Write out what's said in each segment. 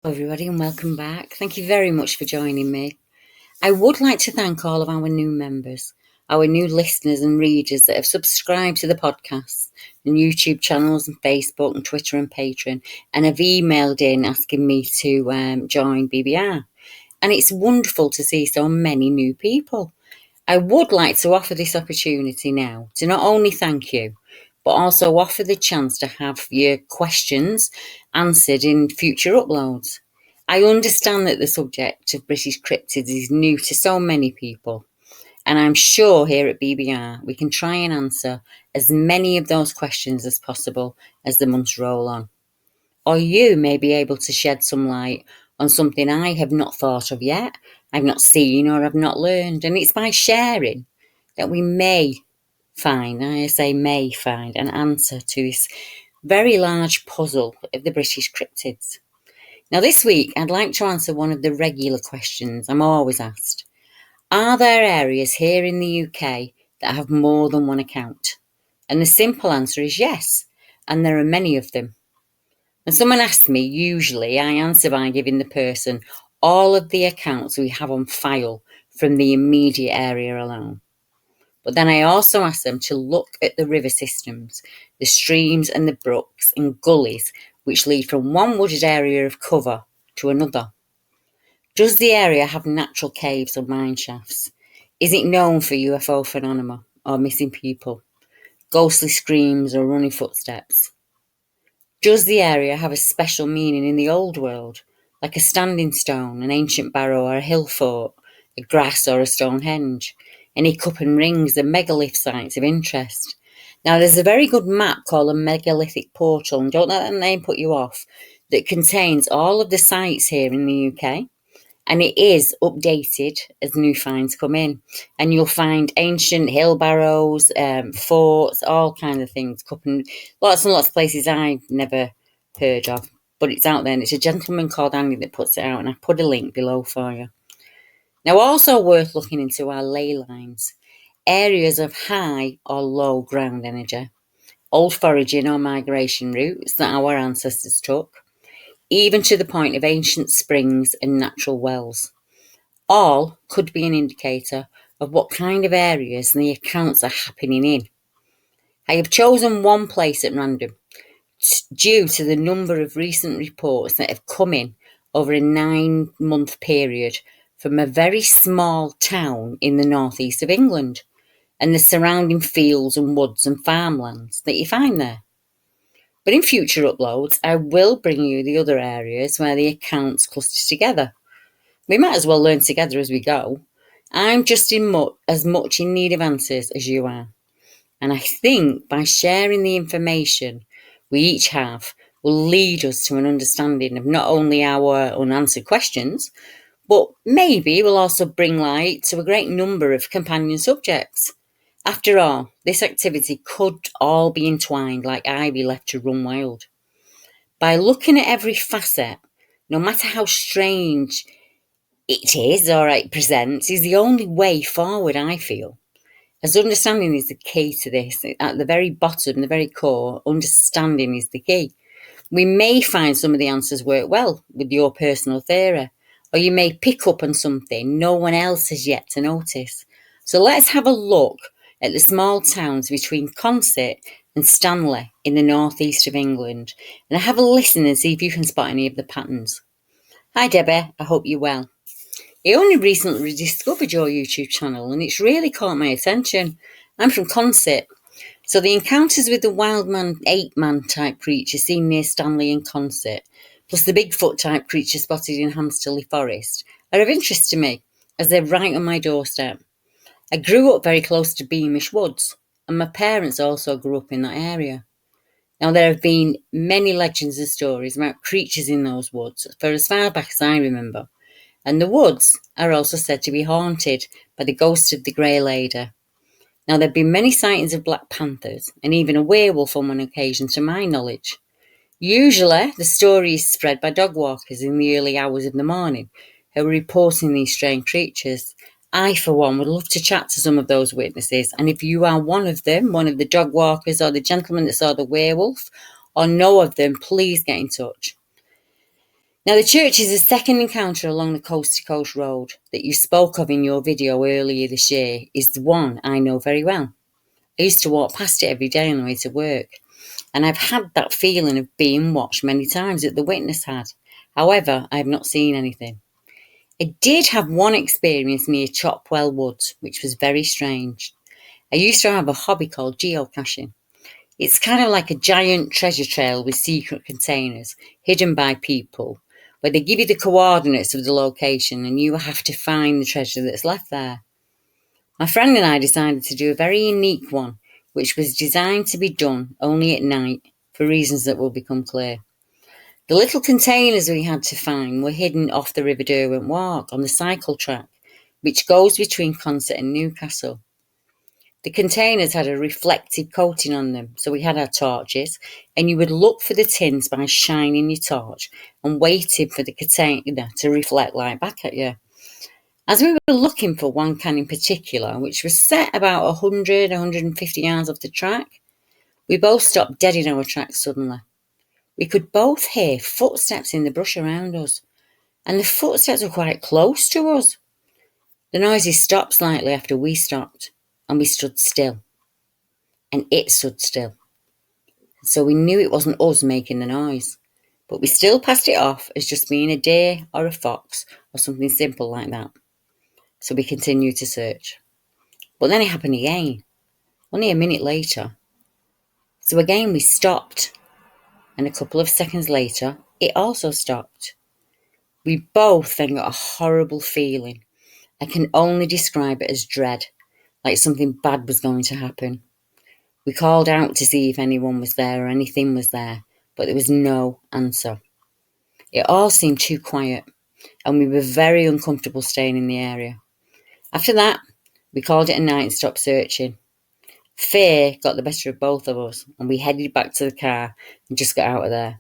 Hello everybody and welcome back. Thank you very much for joining me. I would like to thank all of our new members, our new listeners and readers that have subscribed to the podcast and YouTube channels and Facebook and Twitter and Patreon and have emailed in asking me to join BBR. And it's wonderful to see so many new people. I would like to offer this opportunity now to not only thank you, but also offer the chance to have your questions answered in future uploads. I understand that the subject of British cryptids is new to so many people, and I'm sure here at BBR we can try and answer as many of those questions as possible as the months roll on. Or you may be able to shed some light on something I have not thought of yet, I've not seen or have not learned, and it's by sharing that we may find, I say may find, an answer to this very large puzzle of the British cryptids. Now this week I'd like to answer one of the regular questions I'm always asked. Are there areas here in the UK that have more than one account? And the simple answer is yes, and there are many of them. When someone asks me, usually I answer by giving the person all of the accounts we have on file from the immediate area alone. But then I also ask them to look at the river systems, the streams and the brooks and gullies which lead from one wooded area of cover to another. Does the area have natural caves or mine shafts? Is it known for UFO phenomena or missing people, ghostly screams or running footsteps? Does the area have a special meaning in the old world, like a standing stone, an ancient barrow or a hill fort, a grass or a Stonehenge? Any cup and rings are megalith sites of interest. Now, there's a very good map called a megalithic portal, and don't let that name put you off, that contains all of the sites here in the UK. And it is updated as new finds come in. And you'll find ancient hill barrows, forts, all kinds of things. Lots and lots of places I've never heard of. But it's out there, and it's a gentleman called Andy that puts it out. And I put a link below for you. Now, also worth looking into are ley lines. Areas of high or low ground energy. Old foraging or migration routes that our ancestors took, even to the point of ancient springs and natural wells. All could be an indicator of what kind of areas the accounts are happening in. I have chosen one place at random due to the number of recent reports that have come in over a 9-month period from a very small town in the northeast of England and the surrounding fields and woods and farmlands that you find there. But in future uploads, I will bring you the other areas where the accounts cluster together. We might as well learn together as we go. I'm just as much in need of answers as you are. And I think by sharing the information we each have will lead us to an understanding of not only our unanswered questions, but maybe will also bring light to a great number of companion subjects. After all, this activity could all be entwined like ivy left to run wild. By looking at every facet, no matter how strange it is or it presents, is the only way forward, I feel. As understanding is the key to this. At the very bottom, the very core, understanding is the key. We may find some of the answers work well with your personal theory, or you may pick up on something no one else has yet to notice. So let's have a look at the small towns between Consett and Stanley in the northeast of England, and have a listen and see if you can spot any of the patterns. Hi Deborah, I hope you're well. I only recently discovered your YouTube channel and it's really caught my attention. I'm from Consett, so the encounters with the wildman, ape-man type creature seen near Stanley and Consett, plus the Bigfoot type creature spotted in Hamsterley Forest, are of interest to me as they're right on my doorstep. I grew up very close to Beamish Woods, and my parents also grew up in that area. Now, there have been many legends and stories about creatures in those woods for as far back as I remember, and the woods are also said to be haunted by the ghost of the Grey Lady. Now, there have been many sightings of black panthers, and even a werewolf on one occasion to my knowledge. Usually, the story is spread by dog walkers in the early hours of the morning who are reporting these strange creatures. I, for one, would love to chat to some of those witnesses, and if you are one of them, one of the dog walkers or the gentleman that saw the werewolf, or know of them, please get in touch. Now, the church's second encounter along the coast-to-coast road that you spoke of in your video earlier this year is the one I know very well. I used to walk past it every day on the way to work, and I've had that feeling of being watched many times that the witness had. However, I have not seen anything. I did have one experience near Chopwell Woods, which was very strange. I used to have a hobby called geocaching. It's kind of like a giant treasure trail with secret containers hidden by people, where they give you the coordinates of the location and you have to find the treasure that's left there. My friend and I decided to do a very unique one, which was designed to be done only at night for reasons that will become clear. The little containers we had to find were hidden off the River Derwent Walk on the cycle track, which goes between Consett and Newcastle. The containers had a reflective coating on them, so we had our torches, and you would look for the tins by shining your torch and waiting for the container to reflect light back at you. As we were looking for one can in particular, which was set about 150 yards off the track, we both stopped dead in our tracks suddenly. We could both hear footsteps in the brush around us, and the footsteps were quite close to us. The noises stopped slightly after we stopped, and we stood still. And it stood still. So we knew it wasn't us making the noise. But we still passed it off as just being a deer or a fox or something simple like that. So we continued to search. But then it happened again, only a minute later. So again we stopped, and a couple of seconds later, it also stopped. We both then got a horrible feeling. I can only describe it as dread, like something bad was going to happen. We called out to see if anyone was there or anything was there, but there was no answer. It all seemed too quiet, and we were very uncomfortable staying in the area. After that, we called it a night and stopped searching. Fear got the better of both of us, and we headed back to the car and just got out of there.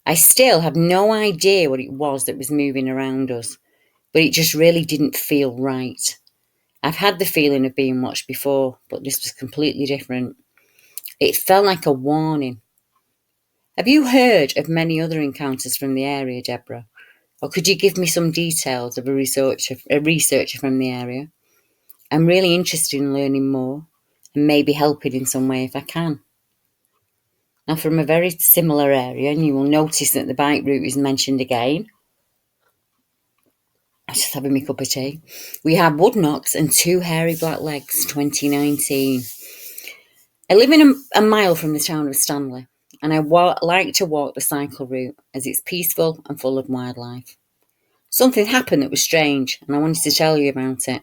I still have no idea what it was that was moving around us, but it just really didn't feel right. I've had the feeling of being watched before, but this was completely different. It felt like a warning. Have you heard of many other encounters from the area, Deborah? Or could you give me some details of a researcher from the area? I'm really interested in learning more and maybe helping in some way if I can. Now, from a very similar area, and you will notice that the bike route is mentioned again. I'm just having my cup of tea. We have wood knocks and 2 hairy black legs, 2019. I live in a mile from the town of Stanley, and I like to walk the cycle route as it's peaceful and full of wildlife. Something happened that was strange, and I wanted to tell you about it.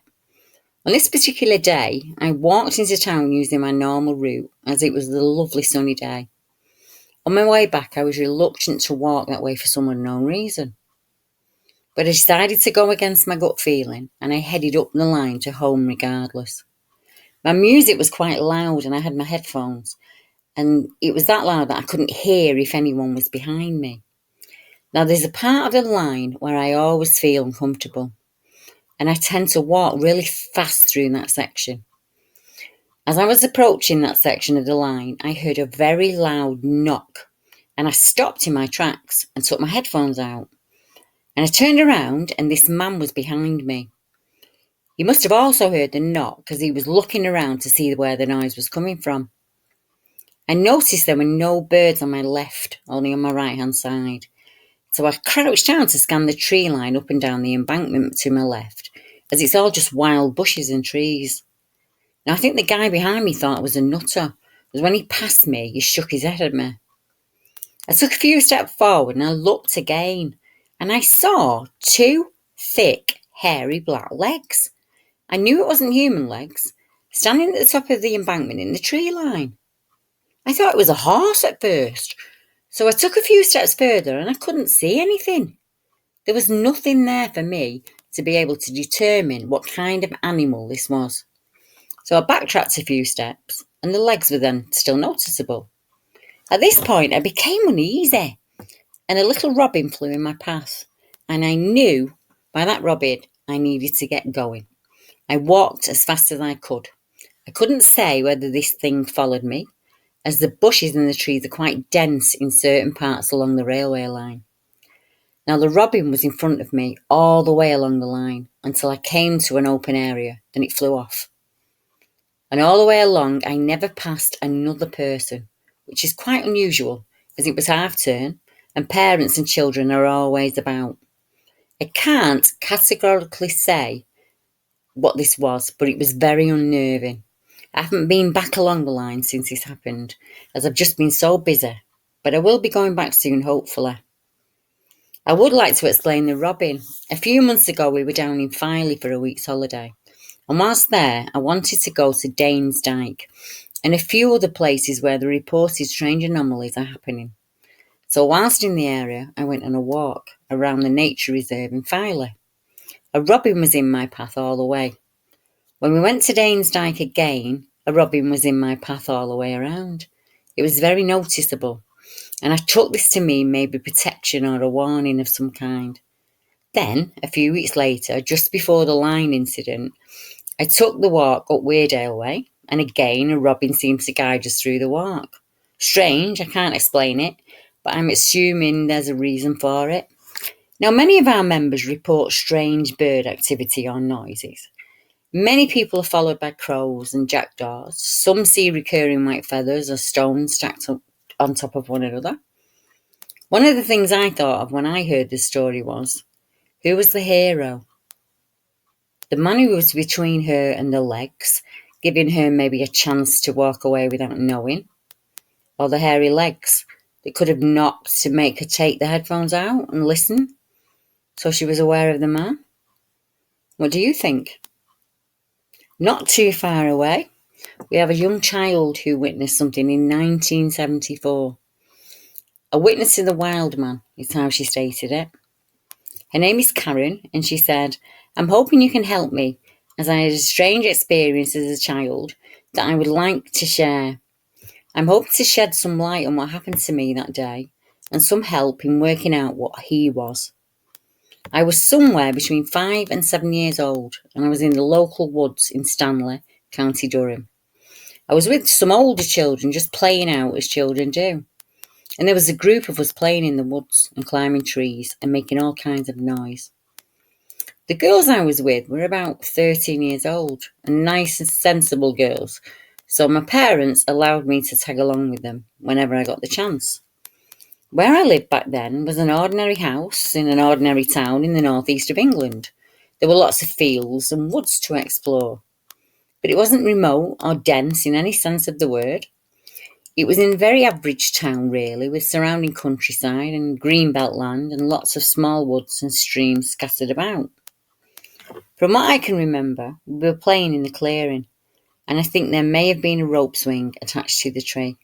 On this particular day, I walked into town using my normal route as it was a lovely sunny day. On my way back, I was reluctant to walk that way for some unknown reason. But I decided to go against my gut feeling, and I headed up the line to home regardless. My music was quite loud and I had my headphones, and it was that loud that I couldn't hear if anyone was behind me. Now, there's a part of the line where I always feel uncomfortable, and I tend to walk really fast through that section. As I was approaching that section of the line, I heard a very loud knock, and I stopped in my tracks and took my headphones out. And I turned around, and this man was behind me. He must have also heard the knock because he was looking around to see where the noise was coming from. I noticed there were no birds on my left, only on my right-hand side. So I crouched down to scan the tree line up and down the embankment to my left, as it's all just wild bushes and trees. Now, I think the guy behind me thought I was a nutter, because when he passed me, he shook his head at me. I took a few steps forward and I looked again, and I saw 2 thick, hairy black legs. I knew it wasn't human legs, standing at the top of the embankment in the tree line. I thought it was a horse at first, so I took a few steps further and I couldn't see anything. There was nothing there for me to be able to determine what kind of animal this was. So I backtracked a few steps, and the legs were then still noticeable. At this point, I became uneasy, and a little robin flew in my path, and I knew by that robin I needed to get going. I walked as fast as I could. I couldn't say whether this thing followed me, as the bushes and the trees are quite dense in certain parts along the railway line. Now the robin was in front of me all the way along the line until I came to an open area, then it flew off. And all the way along, I never passed another person, which is quite unusual as it was half term and parents and children are always about. I can't categorically say what this was, but it was very unnerving. I haven't been back along the line since this happened, as I've just been so busy, but I will be going back soon, hopefully. I would like to explain the robin. A few months ago, we were down in Filey for a week's holiday, and whilst there, I wanted to go to Danes Dyke and a few other places where the reported strange anomalies are happening. So whilst in the area, I went on a walk around the nature reserve in Filey. A robin was in my path all the way. When we went to Danes Dyke again, a robin was in my path all the way around. It was very noticeable, and I took this to mean maybe protection or a warning of some kind. Then, a few weeks later, just before the line incident, I took the walk up Weardale Way, and again a robin seemed to guide us through the walk. Strange, I can't explain it, but I'm assuming there's a reason for it. Now, many of our members report strange bird activity or noises. Many people are followed by crows and jackdaws. Some see recurring white feathers or stones stacked up on top of one another. One of the things I thought of when I heard this story was, who was the hero? The man who was between her and the legs, giving her maybe a chance to walk away without knowing? Or the hairy legs that could have knocked to make her take the headphones out and listen, so she was aware of the man? What do you think? Not too far away, we have a young child who witnessed something in 1974. A witness to the wild man is how she stated it. Her name is Karen, and she said, I'm hoping you can help me, as I had a strange experience as a child that I would like to share. I'm hoping to shed some light on what happened to me that day and some help in working out what he was. I was somewhere between 5 and 7 years old, and I was in the local woods in Stanley, County Durham. I was with some older children just playing out as children do. And there was a group of us playing in the woods and climbing trees and making all kinds of noise. The girls I was with were about 13 years old and nice and sensible girls, so my parents allowed me to tag along with them whenever I got the chance. Where I lived back then was an ordinary house in an ordinary town in the northeast of England. There were lots of fields and woods to explore, but it wasn't remote or dense in any sense of the word. It was in a very average town, really, with surrounding countryside and greenbelt land and lots of small woods and streams scattered about. From what I can remember, we were playing in the clearing, and I think there may have been a rope swing attached to the tree.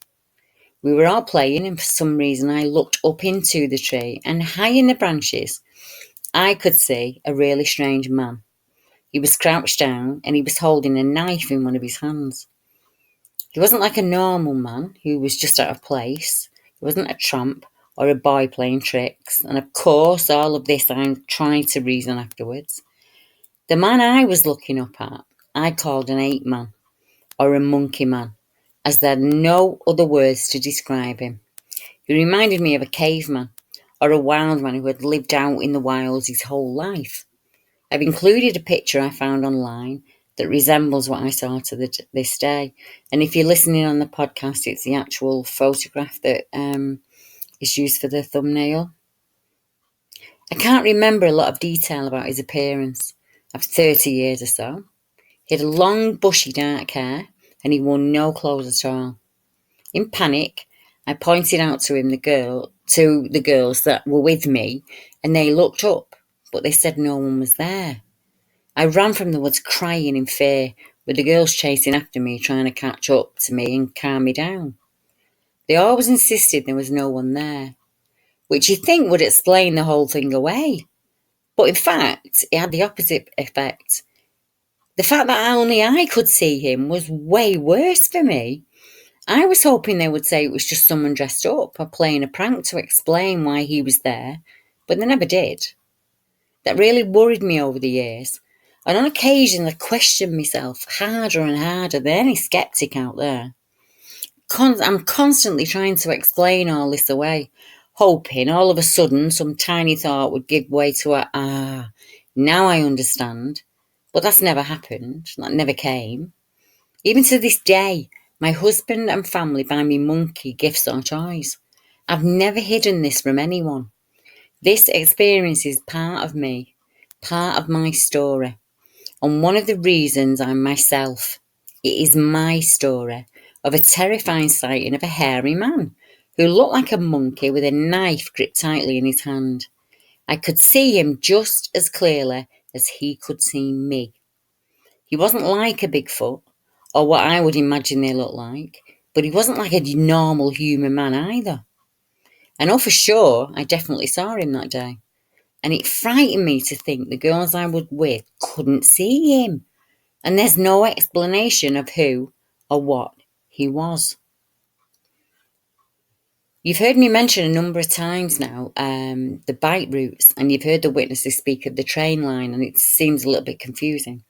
We were all playing, and for some reason I looked up into the tree, and high in the branches, I could see a really strange man. He was crouched down, and he was holding a knife in one of his hands. He wasn't like a normal man who was just out of place. He wasn't a tramp or a boy playing tricks. And of course, all of this I tried to reason afterwards. The man I was looking up at, I called an ape man or a monkey man, as there are no other words to describe him. He reminded me of a caveman or a wild man who had lived out in the wilds his whole life. I've included a picture I found online that resembles what I saw to this day. And if you're listening on the podcast, it's the actual photograph that is used for the thumbnail. I can't remember a lot of detail about his appearance after 30 years or so. He had long, bushy, dark hair, and he wore no clothes at all. In panic, I pointed out to the girls that were with me, and they looked up, but they said no one was there. I ran from the woods crying in fear, with the girls chasing after me, trying to catch up to me and calm me down. They always insisted there was no one there, which you'd think would explain the whole thing away. But in fact, it had the opposite effect. The fact that only I could see him was way worse for me. I was hoping they would say it was just someone dressed up or playing a prank to explain why he was there, but they never did. That really worried me over the years. And on occasion, I questioned myself harder and harder than any skeptic out there. I'm constantly trying to explain all this away, hoping all of a sudden some tiny thought would give way to now I understand. But that's never happened. That never came. Even to this day, my husband and family buy me monkey gifts or toys. I've never hidden this from anyone. This experience is part of me, part of my story, and one of the reasons I'm myself. It is my story of a terrifying sighting of a hairy man who looked like a monkey with a knife gripped tightly in his hand. I could see him just as clearly as he could see me. He wasn't like a Bigfoot, or what I would imagine they look like, but he wasn't like a normal human man either. I know for sure I definitely saw him that day, and it frightened me to think the girls I was with couldn't see him, and there's no explanation of who or what he was. You've heard me mention a number of times now the bike routes, and you've heard the witnesses speak of the train line, and it seems a little bit confusing.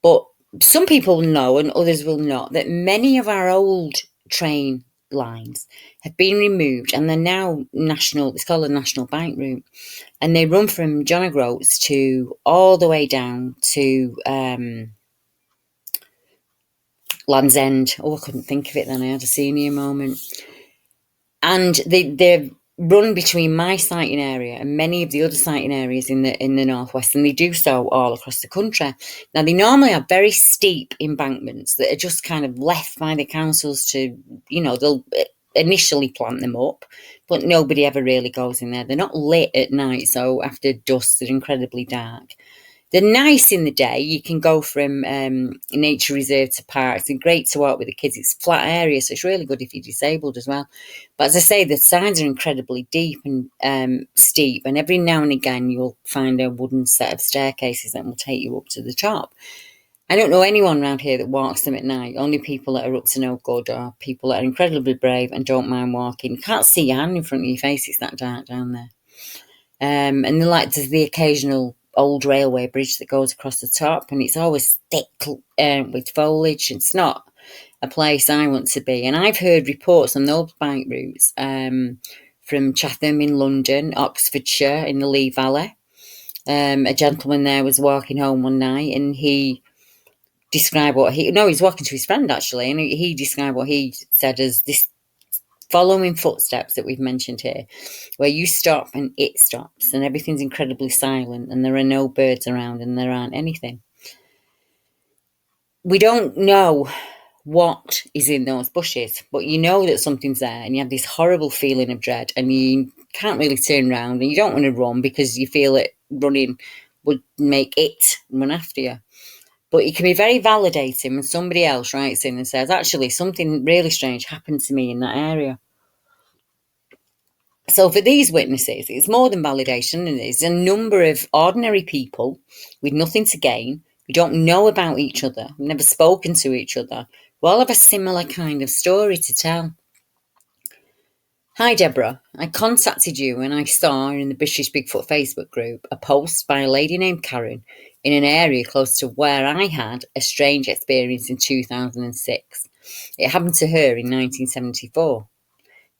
But some people know, and others will not, that many of our old train lines have been removed, and they're now national. It's called a national bike route, and they run from John O'Groats to all the way down to Land's End. Oh, I couldn't think of it then. I had a senior moment. And they're run between my sighting area and many of the other sighting areas in the northwest, and they do so all across the country. Now, they normally have very steep embankments that are just kind of left by the councils to, they'll initially plant them up, but nobody ever really goes in there. They're not lit at night, so after dusk, they're incredibly dark. They're nice in the day. You can go from nature reserve to parks. They're great to walk with the kids. It's a flat area, so it's really good if you're disabled as well. But as I say, the sides are incredibly deep and steep, and every now and again you'll find a wooden set of staircases that will take you up to the top. I don't know anyone around here that walks them at night. Only people that are up to no good, or people that are incredibly brave and don't mind walking. You can't see your hand in front of your face. It's that dark down there. And then, there's the occasional old railway bridge that goes across the top, and it's always thick with foliage. It's not a place I want to be. And I've heard reports on those bike routes from Chatham in London, Oxfordshire in the Lee Valley. A gentleman there was walking home one night, and he described he's walking to his friend actually, and he described what he said as this following footsteps that we've mentioned here, where you stop and it stops and everything's incredibly silent and there are no birds around and there aren't anything. We don't know what is in those bushes, but you know that something's there, and you have this horrible feeling of dread, and you can't really turn around, and you don't want to run because you feel that running would make it run after you. But it can be very validating when somebody else writes in and says, actually, something really strange happened to me in that area. So for these witnesses, it's more than validation, and it's a number of ordinary people with nothing to gain. We don't know about each other. We've never spoken to each other. We all have a similar kind of story to tell. Hi, Deborah. I contacted you when I saw in the British Bigfoot Facebook group a post by a lady named Karen in an area close to where I had a strange experience in 2006. It happened to her in 1974.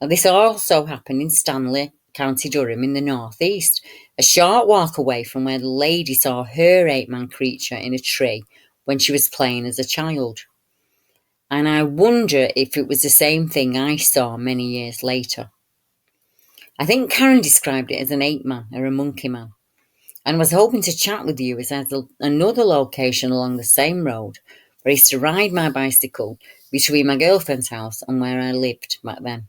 Now, this also happened in Stanley, County Durham in the northeast, a short walk away from where the lady saw her 8-man creature in a tree when she was playing as a child. And I wonder if it was the same thing I saw many years later. I think Karen described it as an 8-man or a monkey man, and was hoping to chat with you as there's another location along the same road where I used to ride my bicycle between my girlfriend's house and where I lived back then.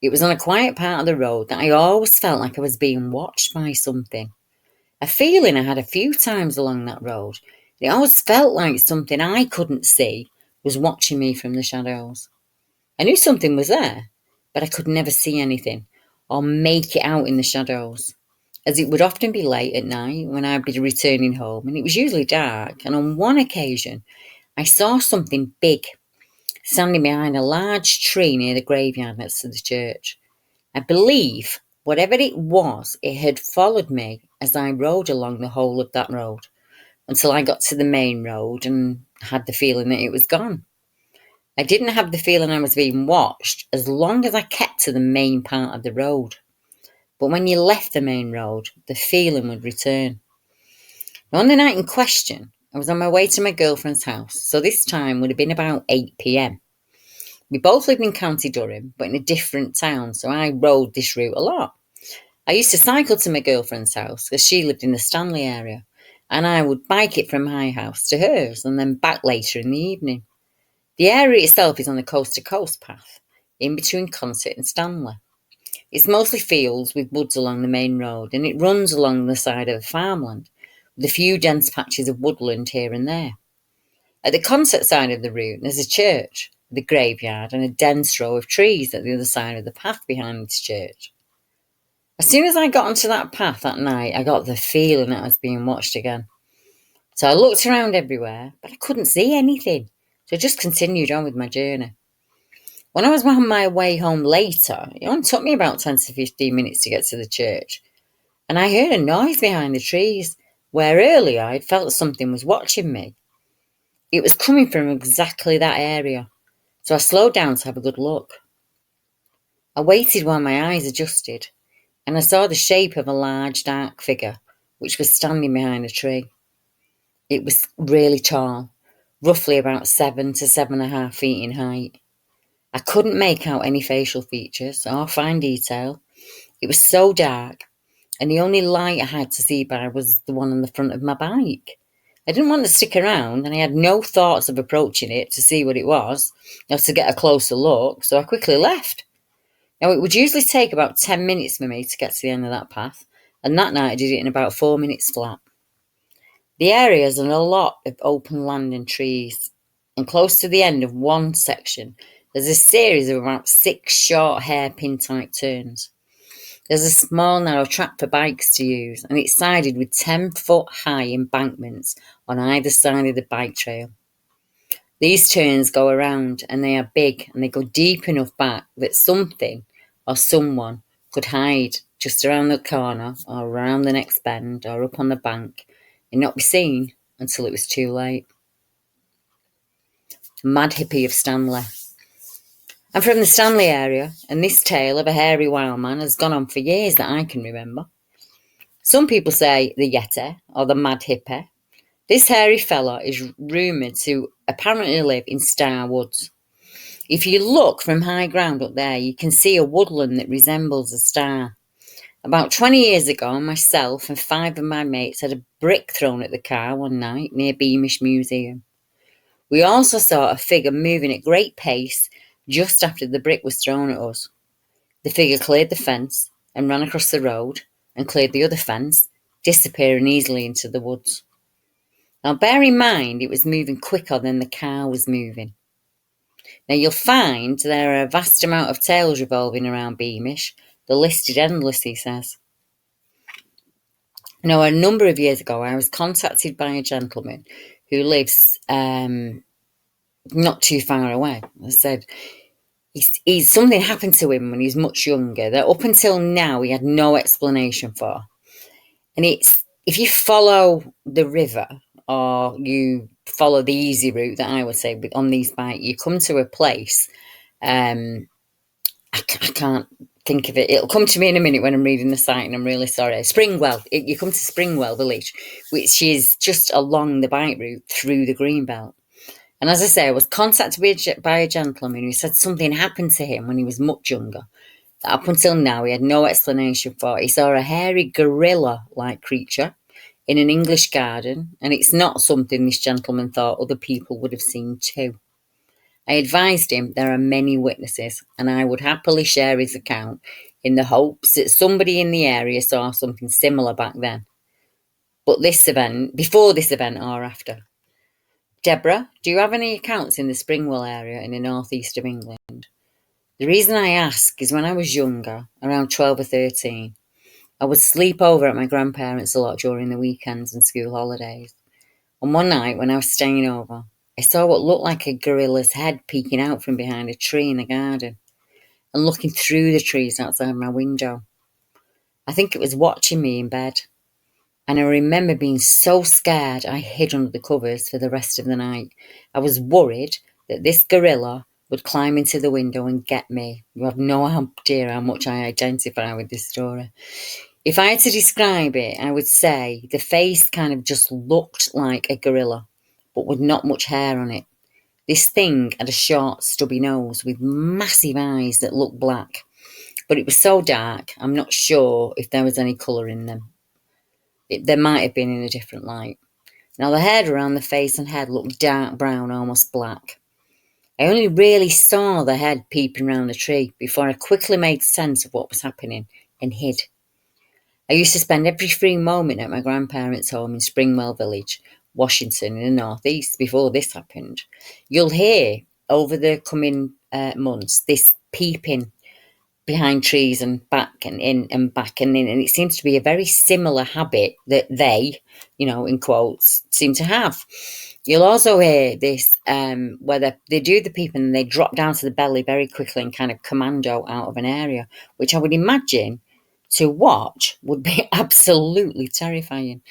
It was on a quiet part of the road that I always felt like I was being watched by something. A feeling I had a few times along that road. It always felt like something I couldn't see was watching me from the shadows. I knew something was there, but I could never see anything or make it out in the shadows, as it would often be late at night when I'd be returning home, and it was usually dark. And on one occasion, I saw something big standing behind a large tree near the graveyard next to the church. I believe, whatever it was, it had followed me as I rode along the whole of that road until I got to the main road and had the feeling that it was gone. I didn't have the feeling I was being watched as long as I kept to the main part of the road. But when you left the main road, the feeling would return. Now, on the night in question, I was on my way to my girlfriend's house, so this time would have been about 8 p.m. We both lived in County Durham, but in a different town, so I rode this route a lot. I used to cycle to my girlfriend's house because she lived in the Stanley area, and I would bike it from my house to hers and then back later in the evening. The area itself is on the coast-to-coast path, in between Consett and Stanley. It's mostly fields with woods along the main road, and it runs along the side of a farmland, with a few dense patches of woodland here and there. At the Consett side of the route, there's a church, the graveyard, and a dense row of trees at the other side of the path behind this church. As soon as I got onto that path that night, I got the feeling that I was being watched again. So I looked around everywhere, but I couldn't see anything, so I just continued on with my journey. When I was on my way home later, it only took me about 10 to 15 minutes to get to the church, and I heard a noise behind the trees, where earlier I'd felt something was watching me. It was coming from exactly that area, so I slowed down to have a good look. I waited while my eyes adjusted, and I saw the shape of a large, dark figure, which was standing behind a tree. It was really tall, roughly about 7 to 7.5 feet in height. I couldn't make out any facial features or fine detail. It was so dark, and the only light I had to see by was the one on the front of my bike. I didn't want to stick around, and I had no thoughts of approaching it to see what it was, or to get a closer look, so I quickly left. Now, it would usually take about 10 minutes for me to get to the end of that path, and that night I did it in about 4 minutes flat. The area has a lot of open land and trees, and close to the end of one section, there's a series of about 6 short hairpin type turns. There's a small narrow track for bikes to use, and it's sided with 10-foot high embankments on either side of the bike trail. These turns go around, and they are big, and they go deep enough back that something or someone could hide just around the corner or around the next bend or up on the bank and not be seen until it was too late. Mad hippie of Stanley. I'm from the Stanley area, and this tale of a hairy wild man has gone on for years that I can remember. Some people say the Yeti or the mad hippie. This hairy fella is rumoured to apparently live in Star Woods. If you look from high ground up there, you can see a woodland that resembles a star. About 20 years ago, myself and 5 of my mates had a brick thrown at the car one night near Beamish Museum. We also saw a figure moving at great pace just after the brick was thrown at us. The figure cleared the fence and ran across the road and cleared the other fence, disappearing easily into the woods. Now, bear in mind, it was moving quicker than the car was moving. Now, you'll find there are a vast amount of tales revolving around Beamish. The list is endless, he says. Now, a number of years ago, I was contacted by a gentleman who lives not too far away. I said, something happened to him when he was much younger that up until now he had no explanation for. And it's, if you follow the river or you follow the easy route that I would say on these bikes, you come to a place, I can't think of it. It'll come to me in a minute when I'm reading the site, and I'm really sorry. Springwell. You come to Springwell Village, which is just along the bike route through the Greenbelt. And as I say, I was contacted by a gentleman who said something happened to him when he was much younger, that up until now he had no explanation for. He saw a hairy gorilla-like creature in an English garden, and it's not something this gentleman thought other people would have seen too. I advised him there are many witnesses, and I would happily share his account in the hopes that somebody in the area saw something similar back then. But before this event or after. Deborah, do you have any accounts in the Springwell area in the northeast of England? The reason I ask is when I was younger, around 12 or 13, I would sleep over at my grandparents a lot during the weekends and school holidays. And one night when I was staying over, I saw what looked like a gorilla's head peeking out from behind a tree in the garden and looking through the trees outside my window. I think it was watching me in bed. And I remember being so scared I hid under the covers for the rest of the night. I was worried that this gorilla would climb into the window and get me. You have no idea how much I identify with this story. If I had to describe it, I would say the face kind of just looked like a gorilla, but with not much hair on it. This thing had a short, stubby nose with massive eyes that looked black, but it was so dark, I'm not sure if there was any colour in them. There might have been in a different light. Now, the hair around the face and head looked dark brown, almost black. I only really saw the head peeping round the tree before I quickly made sense of what was happening and hid. I used to spend every free moment at my grandparents' home in Springwell Village, Washington, in the northeast before this happened. You'll hear over the coming months this peeping behind trees and back and in and back and in, and it seems to be a very similar habit that they, in quotes, seem to have. You'll also hear this where they do the peeping and they drop down to the belly very quickly and kind of commando out of an area, which I would imagine to watch would be absolutely terrifying.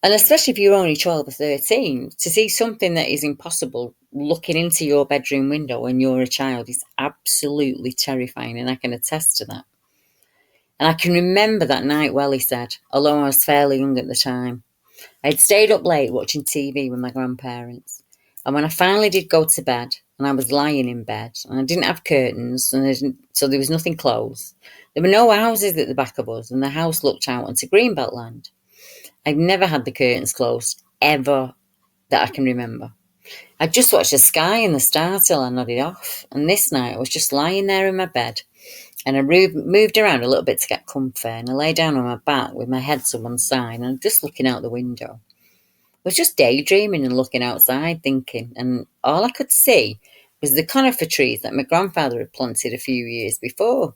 And especially if you're only 12 or 13, to see something that is impossible looking into your bedroom window when you're a child is absolutely terrifying, and I can attest to that. And I can remember that night well, he said, although I was fairly young at the time. I had stayed up late watching TV with my grandparents, and when I finally did go to bed, and I was lying in bed, and I didn't have curtains, so there was nothing closed. There were no houses at the back of us, and the house looked out onto Greenbelt land. I've never had the curtains closed, ever, that I can remember. I just watched the sky and the stars till I nodded off, and this night I was just lying there in my bed, and I moved around a little bit to get comfy, and I lay down on my back with my head to one side, and I'm just looking out the window. I was just daydreaming and looking outside, thinking, and all I could see was the conifer trees that my grandfather had planted a few years before.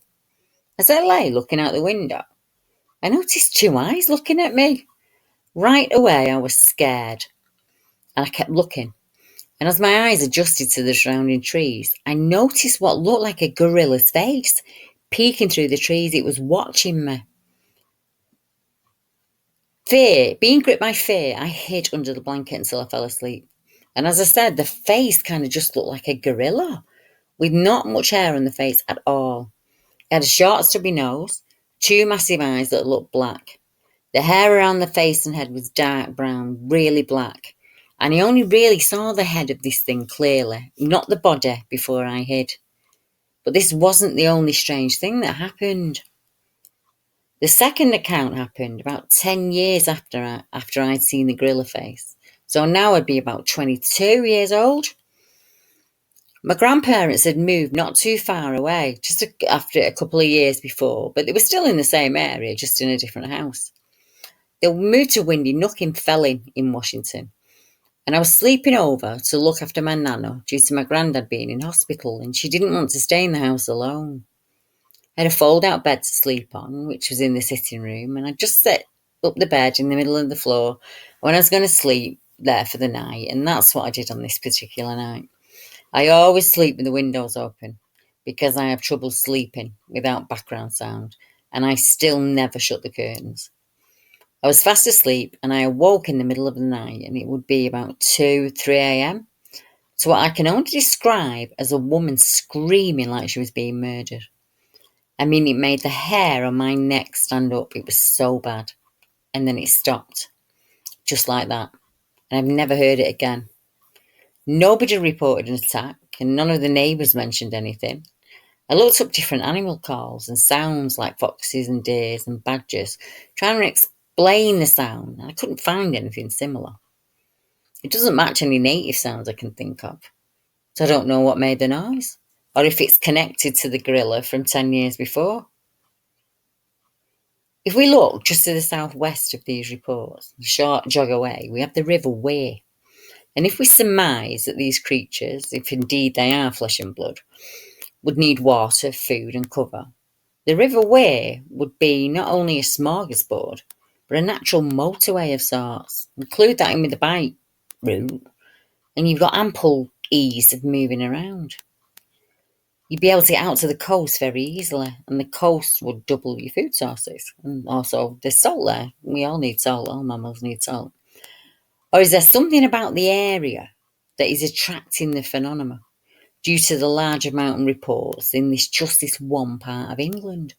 As I lay looking out the window, I noticed two eyes looking at me. Right away, I was scared, and I kept looking. And as my eyes adjusted to the surrounding trees, I noticed what looked like a gorilla's face peeking through the trees. It was watching me. Being gripped by fear, I hid under the blanket until I fell asleep. And as I said, the face kind of just looked like a gorilla, with not much hair on the face at all. It had a short, stubby nose, two massive eyes that looked black. The hair around the face and head was dark brown, really black. And I only really saw the head of this thing clearly, not the body, before I hid. But this wasn't the only strange thing that happened. The second account happened about 10 years after I'd seen the gorilla face. So now I'd be about 22 years old. My grandparents had moved not too far away, just after a couple of years before, but they were still in the same area, just in a different house. They moved to Windy Nook in Felling in Washington. And I was sleeping over to look after my nana due to my granddad being in hospital, and she didn't want to stay in the house alone. I had a fold-out bed to sleep on, which was in the sitting room, and I just set up the bed in the middle of the floor when I was going to sleep there for the night, and that's what I did on this particular night. I always sleep with the windows open because I have trouble sleeping without background sound, and I still never shut the curtains. I was fast asleep, and I awoke in the middle of the night, and it would be about 2, 3 a.m. to what I can only describe as a woman screaming like she was being murdered. I mean, it made the hair on my neck stand up. It was so bad. And then it stopped, just like that. And I've never heard it again. Nobody reported an attack, and none of the neighbours mentioned anything. I looked up different animal calls and sounds like foxes and deers and badgers, trying to explain the sound, and I couldn't find anything similar. It doesn't match any native sounds I can think of, so I don't know what made the noise, or if it's connected to the gorilla from 10 years before. If we look just to the southwest of these reports, a short jog away, we have the River Wey. And if we surmise that these creatures, if indeed they are flesh and blood, would need water, food and cover, the River Wey would be not only a smorgasbord, but a natural motorway of sorts. Include that in with the bike route, and you've got ample ease of moving around. You'd be able to get out to the coast very easily, and the coast would double your food sources. And also, there's salt there. We all need salt. All mammals need salt. Or is there something about the area that is attracting the phenomenon? due to the large amount of reports in this one part of England?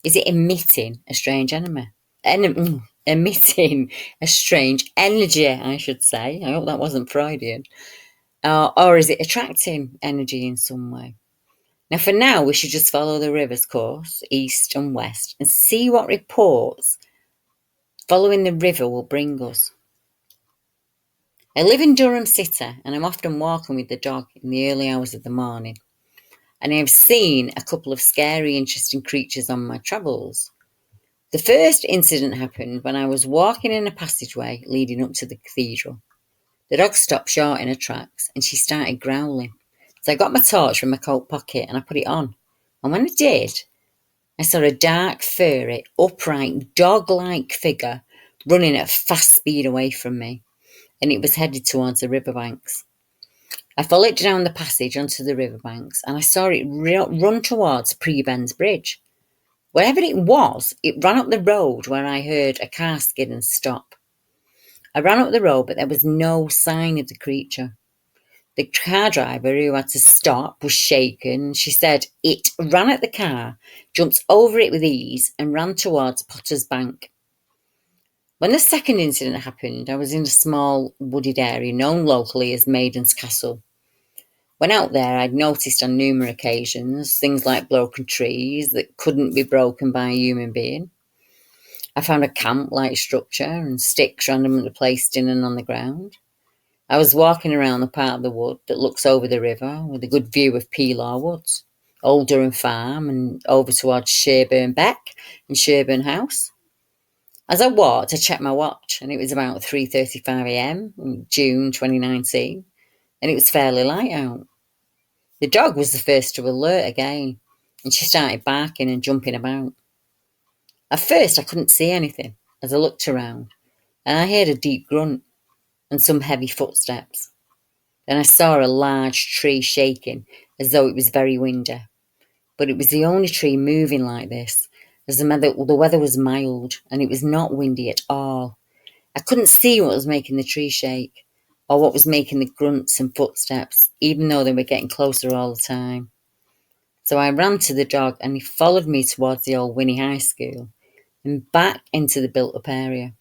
Is it emitting a strange emitting a strange energy, I should say. I hope that wasn't Freudian. Or is it attracting energy in some way? Now, for now, we should just follow the river's course, east and west, and see what reports following the river will bring us. I live in Durham City, and I'm often walking with the dog in the early hours of the morning. And I have seen a couple of scary, interesting creatures on my travels. The first incident happened when I was walking in a passageway leading up to the cathedral. The dog stopped short in her tracks, and she started growling. So I got my torch from my coat pocket and I put it on. And when I did, I saw a dark, furry, upright, dog-like figure running at fast speed away from me, and it was headed towards the riverbanks. I followed down the passage onto the riverbanks, and I saw it run towards Prebends Bridge. Wherever it was, it ran up the road where I heard a car skid and stop. I ran up the road, but there was no sign of the creature. The car driver who had to stop was shaken. She said it ran at the car, jumped over it with ease, and ran towards Potter's Bank. When the second incident happened, I was in a small wooded area known locally as Maiden's Castle. When out there, I'd noticed on numerous occasions things like broken trees that couldn't be broken by a human being. I found a camp-like structure and sticks randomly placed in and on the ground. I was walking around the part of the wood that looks over the river with a good view of Peelaw Woods, Old Durham Farm, and over towards Sherburn Beck and Sherburn House. As I walked, I checked my watch, and it was about 3:35 a.m. in June 2019, and it was fairly light out. The dog was the first to alert again, and she started barking and jumping about. At first, I couldn't see anything as I looked around, and I heard a deep grunt and some heavy footsteps. Then I saw a large tree shaking as though it was very windy. But it was the only tree moving like this, as the weather was mild and it was not windy at all. I couldn't see what was making the tree shake or what was making the grunts and footsteps, even though they were getting closer all the time. So I ran to the dog and he followed me towards the old Winnie High School and back into the built-up area.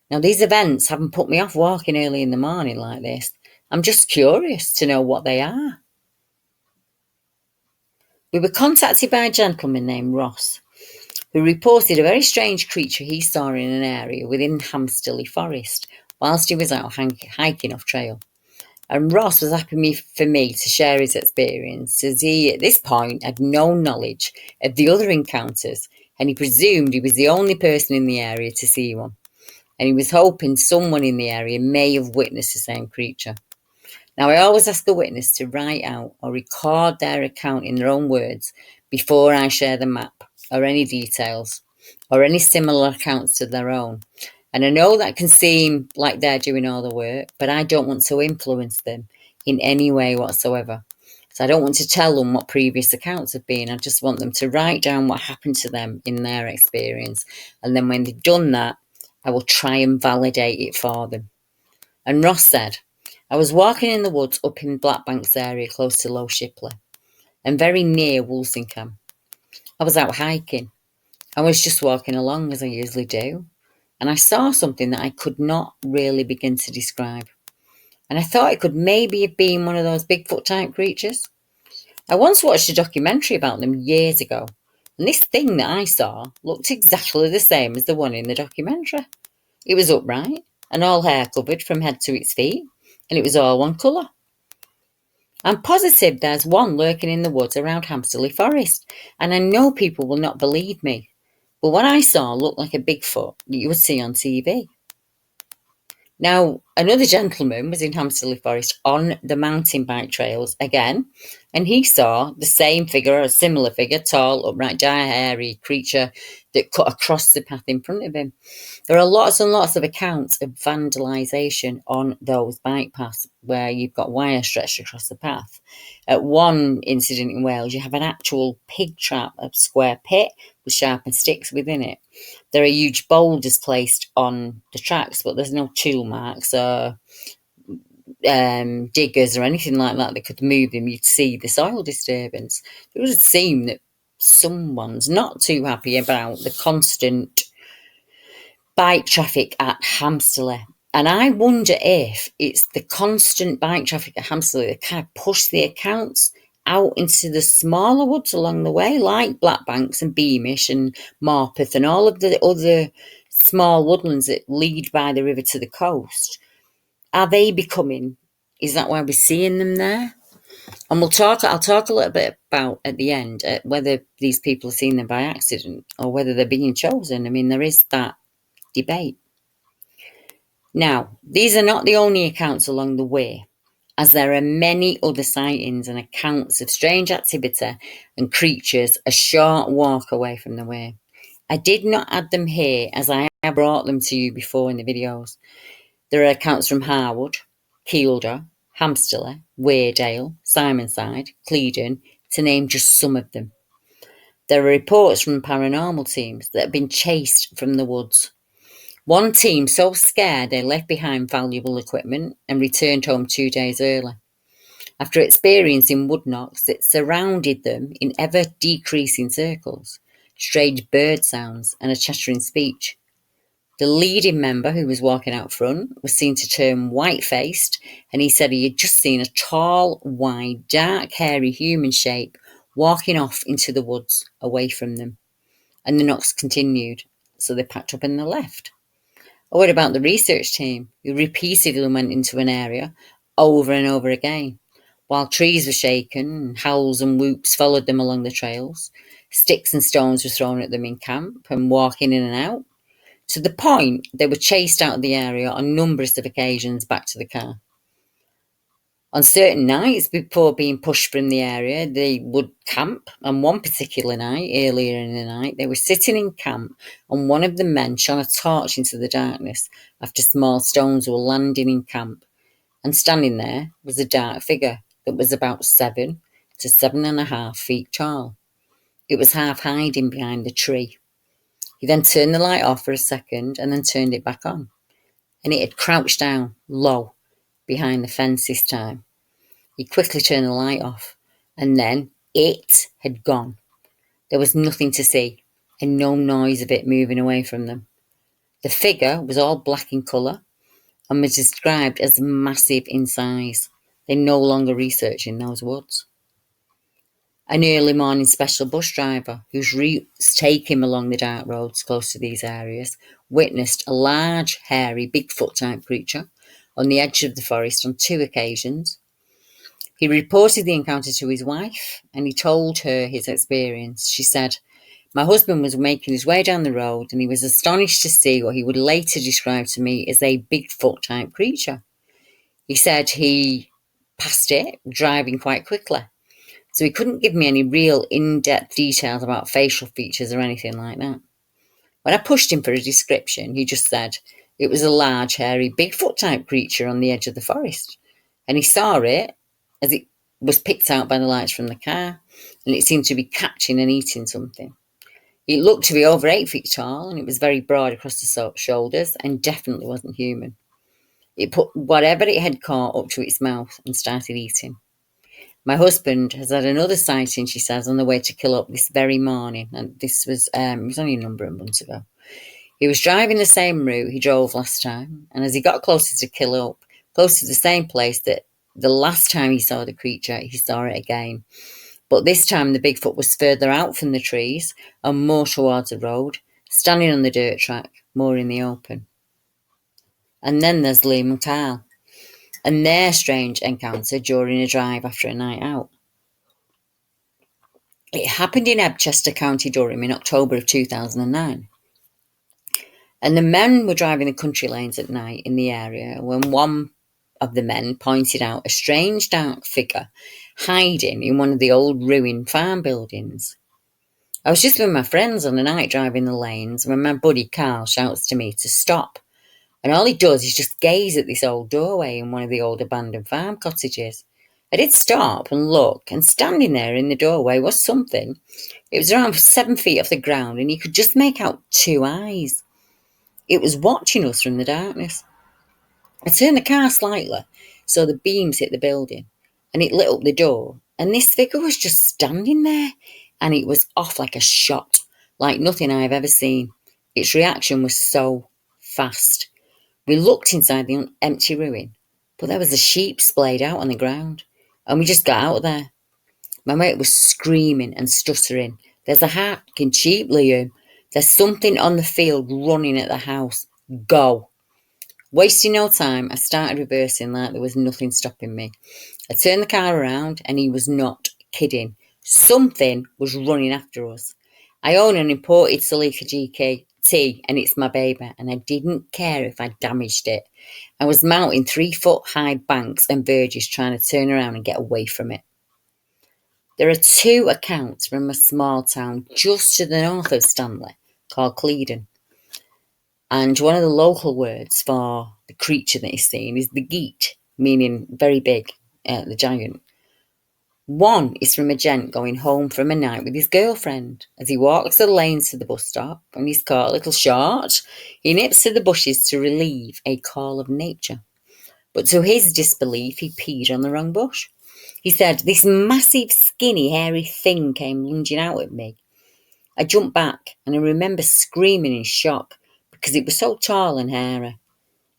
Now, these events haven't put me off walking early in the morning like this. I'm just curious to know what they are. We were contacted by a gentleman named Ross, who reported a very strange creature he saw in an area within Hamsterley Forest whilst he was out hiking off trail. And Ross was happy for me to share his experience, as he, at this point, had no knowledge of the other encounters, and he presumed he was the only person in the area to see one. And he was hoping someone in the area may have witnessed the same creature. Now, I always ask the witness to write out or record their account in their own words before I share the map or any details or any similar accounts to their own. And I know that can seem like they're doing all the work, but I don't want to influence them in any way whatsoever. So I don't want to tell them what previous accounts have been. I just want them to write down what happened to them in their experience. And then when they've done that, I will try and validate it for them. And Ross said, I was walking in the woods up in Blackbanks area close to Low Shipley and very near Woolsingham. I was out hiking. I was just walking along as I usually do, and I saw something that I could not really begin to describe. And I thought it could maybe have been one of those Bigfoot type creatures. I once watched a documentary about them years ago, and this thing that I saw looked exactly the same as the one in the documentary. It was upright and all hair covered from head to its feet, and it was all one colour. I'm positive there's one lurking in the woods around Hamsterley Forest, and I know people will not believe me, but what I saw looked like a Bigfoot that you would see on TV. Now, another gentleman was in Hamsterley Forest on the mountain bike trails again, and he saw the same figure, a similar figure, tall, upright, dry, hairy creature that cut across the path in front of him. There are lots and lots of accounts of vandalisation on those bike paths where you've got wire stretched across the path. At one incident in Wales, you have an actual pig trap, a square pit with sharpened sticks within it. There are huge boulders placed on the tracks, but there's no tool marks or diggers or anything like that that could move them, you'd see the soil disturbance. It would seem that someone's not too happy about the constant bike traffic at Hampstead. And I wonder if it's the constant bike traffic at Hampstead that kind of push the accounts out into the smaller woods along the way, like Blackbanks and Beamish and Morpeth and all of the other small woodlands that lead by the river to the coast. Are they becoming, is that why we're seeing them there? And I'll talk a little bit about at the end whether these people are seeing them by accident or whether they're being chosen. I mean, there is that debate. Now, these are not the only accounts along the way, as there are many other sightings and accounts of strange activity and creatures a short walk away from the way. I did not add them here as I have brought them to you before in the videos. There are accounts from Harwood, Kielder, Hampstead, Weardale, Simonside, Cleedon, to name just some of them. There are reports from paranormal teams that have been chased from the woods. One team so scared they left behind valuable equipment and returned home 2 days early. After experiencing wood knocks that surrounded them in ever-decreasing circles, strange bird sounds and a chattering speech. The leading member, who was walking out front, was seen to turn white-faced, and he said he had just seen a tall, wide, dark, hairy human shape walking off into the woods away from them. And the knocks continued, so they packed up and they left. Or what about the research team, who repeatedly went into an area over and over again? While trees were shaken, and howls and whoops followed them along the trails, sticks and stones were thrown at them in camp and walking in and out, to the point they were chased out of the area on numerous of occasions back to the car. On certain nights, before being pushed from the area, they would camp. On one particular night, earlier in the night, they were sitting in camp, and one of the men shone a torch into the darkness after small stones were landing in camp. And standing there was a dark figure that was about 7 to 7.5 feet tall. It was half hiding behind the tree. He then turned the light off for a second and then turned it back on. And it had crouched down low behind the fence this time. He quickly turned the light off, and then it had gone. There was nothing to see, and no noise of it moving away from them. The figure was all black in colour and was described as massive in size. They're no longer researching those woods. An early morning special bus driver, whose routes take him along the dark roads close to these areas, witnessed a large, hairy, Bigfoot-type creature on the edge of the forest on 2 occasions. He reported the encounter to his wife, and he told her his experience. She said, "My husband was making his way down the road, and he was astonished to see what he would later describe to me as a Bigfoot-type creature. He said he passed it, driving quite quickly. So he couldn't give me any real in-depth details about facial features or anything like that. When I pushed him for a description, he just said it was a large, hairy, Bigfoot-type creature on the edge of the forest. And he saw it as it was picked out by the lights from the car, and it seemed to be catching and eating something. It looked to be over 8 feet tall, and it was very broad across the shoulders, and definitely wasn't human. It put whatever it had caught up to its mouth and started eating. My husband has had another sighting," she says, "on the way to Kill Up this very morning." And this was, it was only a number of months ago. He was driving the same route he drove last time. And as he got closer to Kill Up, close to the same place that the last time he saw the creature, he saw it again. But this time the Bigfoot was further out from the trees and more towards the road, standing on the dirt track, more in the open. And then there's Lee and Carl, and their strange encounter during a drive after a night out. It happened in Ebchester, County Durham in October of 2009. And the men were driving the country lanes at night in the area when one of the men pointed out a strange dark figure hiding in one of the old ruined farm buildings. I was just with my friends on a night driving the lanes when my buddy Carl shouts to me to stop. And all he does is just gaze at this old doorway in one of the old abandoned farm cottages. I did stop and look, and standing there in the doorway was something. It was around 7 feet off the ground, and you could just make out 2 eyes. It was watching us from the darkness. I turned the car slightly so the beams hit the building and it lit up the door. And this figure was just standing there, and it was off like a shot, like nothing I've ever seen. Its reaction was so fast. We looked inside the empty ruin, but there was a sheep splayed out on the ground, and we just got out of there. My mate was screaming and stuttering. "There's a hacking sheep, Liam. There's something on the field running at the house. Go." Wasting no time, I started reversing like there was nothing stopping me. I turned the car around, and he was not kidding. Something was running after us. I own an imported Celica GKT, and it's my baby, and I didn't care if I damaged it. I was mounting 3-foot-high banks and verges trying to turn around and get away from it. There are 2 accounts from a small town just to the north of Stanley called Cleedon. And one of the local words for the creature that is seen is the geet, meaning very big, the giant. One is from a gent going home from a night with his girlfriend. As he walks the lanes to the bus stop and he's caught a little short, he nips to the bushes to relieve a call of nature. But to his disbelief, he peed on the wrong bush. He said, "This massive, skinny, hairy thing came lunging out at me." I jumped back and I remember screaming in shock because it was so tall and hairy.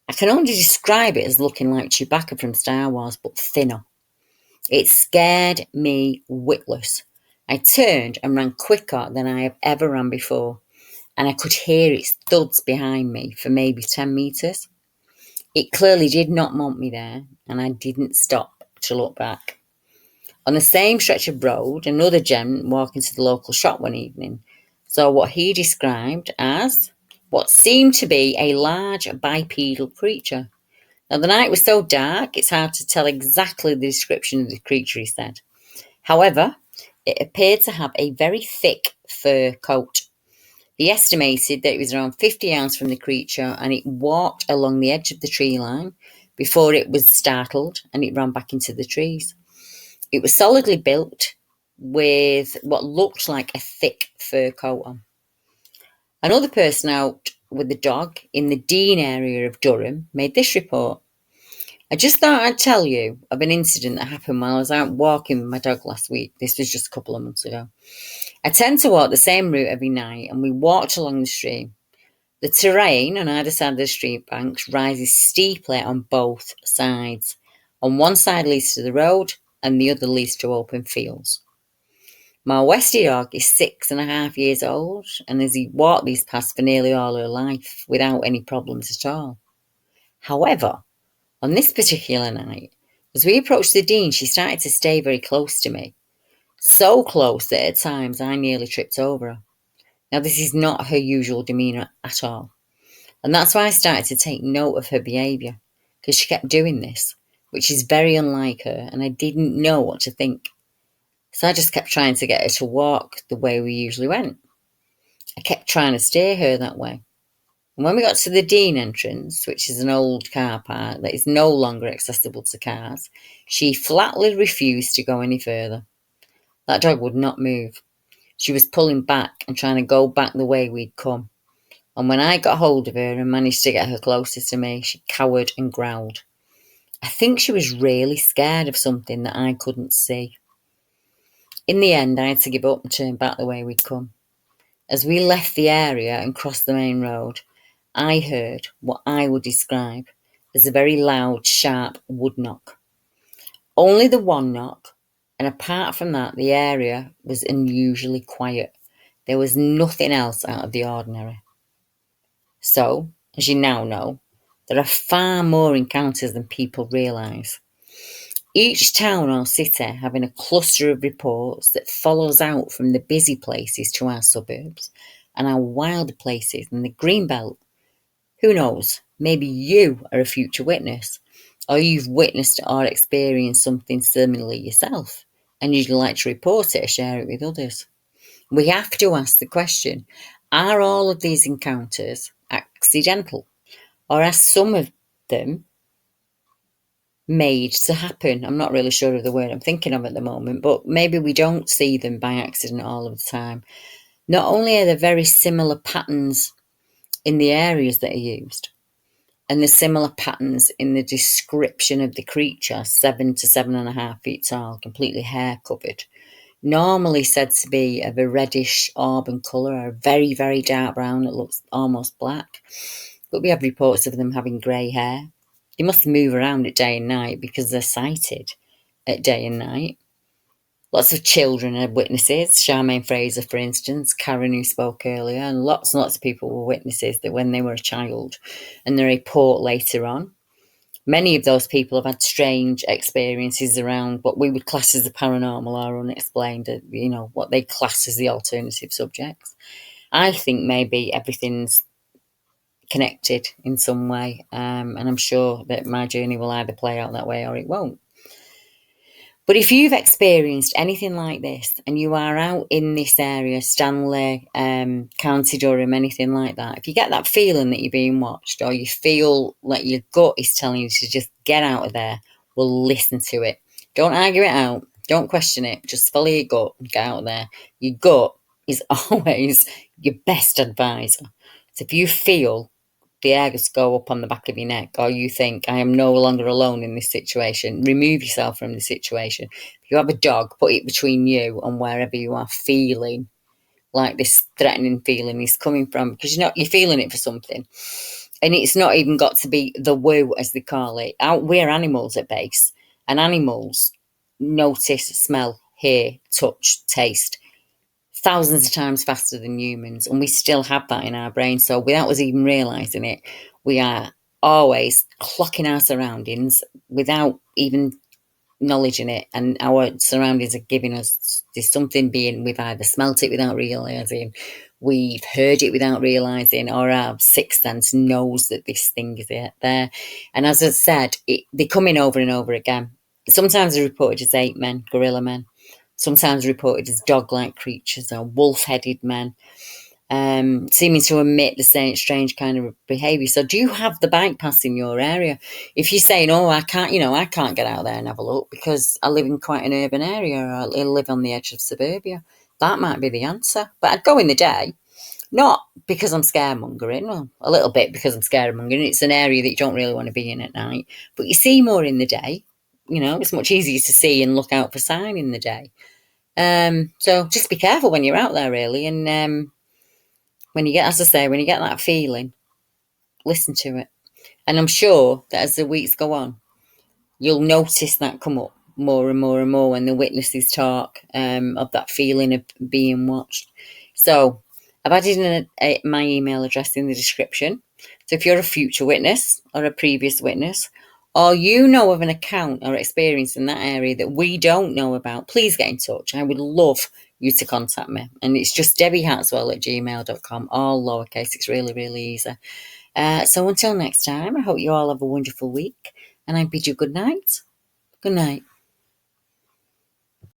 I can only describe it as looking like Chewbacca from Star Wars, but thinner. It scared me witless. I turned and ran quicker than I have ever ran before, and I could hear its thuds behind me for maybe 10 metres. It clearly did not want me there, and I didn't stop to look back. On the same stretch of road, another gent walking to the local shop one evening saw what he described as what seemed to be a large bipedal creature. Now, the night was so dark, it's hard to tell exactly the description of the creature, he said. However, it appeared to have a very thick fur coat. He estimated that it was around 50 yards from the creature, and it walked along the edge of the tree line before it was startled and it ran back into the trees. It was solidly built with what looked like a thick fur coat on. Another person out with the dog in the Dean area of Durham made this report. "I just thought I'd tell you of an incident that happened while I was out walking with my dog last week." This was just a couple of months ago. "I tend to walk the same route every night, and we walked along the stream. The terrain on either side of the street banks rises steeply on both sides. On one side leads to the road, and the other leads to open fields. My Westie dog is 6.5 years old, and has walked these paths for nearly all her life without any problems at all. However, on this particular night, as we approached the Dean, she started to stay very close to me. So close that at times I nearly tripped over her. Now, this is not her usual demeanour at all. And that's why I started to take note of her behaviour, because she kept doing this, which is very unlike her, and I didn't know what to think. So I just kept trying to get her to walk the way we usually went. I kept trying to steer her that way. And when we got to the Dean entrance, which is an old car park that is no longer accessible to cars, she flatly refused to go any further. That dog would not move. She was pulling back and trying to go back the way we'd come. And when I got hold of her and managed to get her closer to me, she cowered and growled. I think she was really scared of something that I couldn't see. In the end, I had to give up and turn back the way we'd come. As we left the area and crossed the main road, I heard what I would describe as a very loud, sharp wood knock. Only the one knock, and apart from that, the area was unusually quiet. There was nothing else out of the ordinary. So, as you now know, there are far more encounters than people realise. Each town or city having a cluster of reports that follows out from the busy places to our suburbs and our wilder places in the green belt. Who knows, maybe you are a future witness, or you've witnessed or experienced something similar yourself, and you'd like to report it or share it with others. We have to ask the question, are all of these encounters accidental, or are some of them made to happen? I'm not really sure of the word I'm thinking of at the moment, but maybe we don't see them by accident all of the time. Not only are there very similar patterns in the areas that are used, And there's similar patterns in the description of the creature, 7 to 7.5 feet tall, completely hair covered. Normally said to be of a reddish auburn colour, or a very, very dark brown that looks almost black. But we have reports of them having grey hair. They must move around at day and night because they're sighted at day and night. Lots of children are witnesses. Charmaine Fraser, for instance, Karen, who spoke earlier, and lots and lots of people were witnesses that when they were a child, and they report later on. Many of those people have had strange experiences around what we would class as the paranormal or unexplained, what they class as the alternative subjects. I think maybe everything's connected in some way, and I'm sure that my journey will either play out that way or it won't. But if you've experienced anything like this and you are out in this area, Stanley, County Durham, anything like that, if you get that feeling that you're being watched, or you feel like your gut is telling you to just get out of there, well, listen to it. Don't argue it out. Don't question it. Just follow your gut and get out of there. Your gut is always your best advisor. So if you feel the hairs go up on the back of your neck, or you think, I am no longer alone in this situation, remove yourself from the situation. If you have a dog, put it between you and wherever you are feeling like this threatening feeling is coming from, because you're feeling it for something. And it's not even got to be the woo, as they call it. We're animals at base, and animals notice, smell, hear, touch, taste thousands of times faster than humans, and we still have that in our brain. So without us even realizing it, we are always clocking our surroundings without even acknowledging it, and our surroundings are giving us there's something being, we've either smelt it without realizing, we've heard it without realizing, or our sixth sense knows that this thing is there. And as I said, they come in over and over again. Sometimes they're reported as ape men, gorilla men, sometimes reported as dog-like creatures or wolf-headed men, seeming to emit the same strange kind of behaviour. So do you have the bike pass in your area? If you're saying, I can't get out there and have a look because I live in quite an urban area, or I live on the edge of suburbia, that might be the answer. But I'd go in the day, not because I'm scaremongering, well, a little bit because I'm scaremongering. It's an area that you don't really want to be in at night, but you see more in the day. It's much easier to see and look out for sign in the day. So just be careful when you're out there, really. And when you get that feeling, listen to it. And I'm sure that as the weeks go on, you'll notice that come up more and more and more when the witnesses talk of that feeling of being watched. So I've added my email address in the description. So if you're a future witness or a previous witness, or you know of an account or experience in that area that we don't know about, please get in touch. I would love you to contact me. And it's just debbiehartswell@gmail.com, all lowercase. It's really, really easy. So until next time, I hope you all have a wonderful week, and I bid you good night. Good night.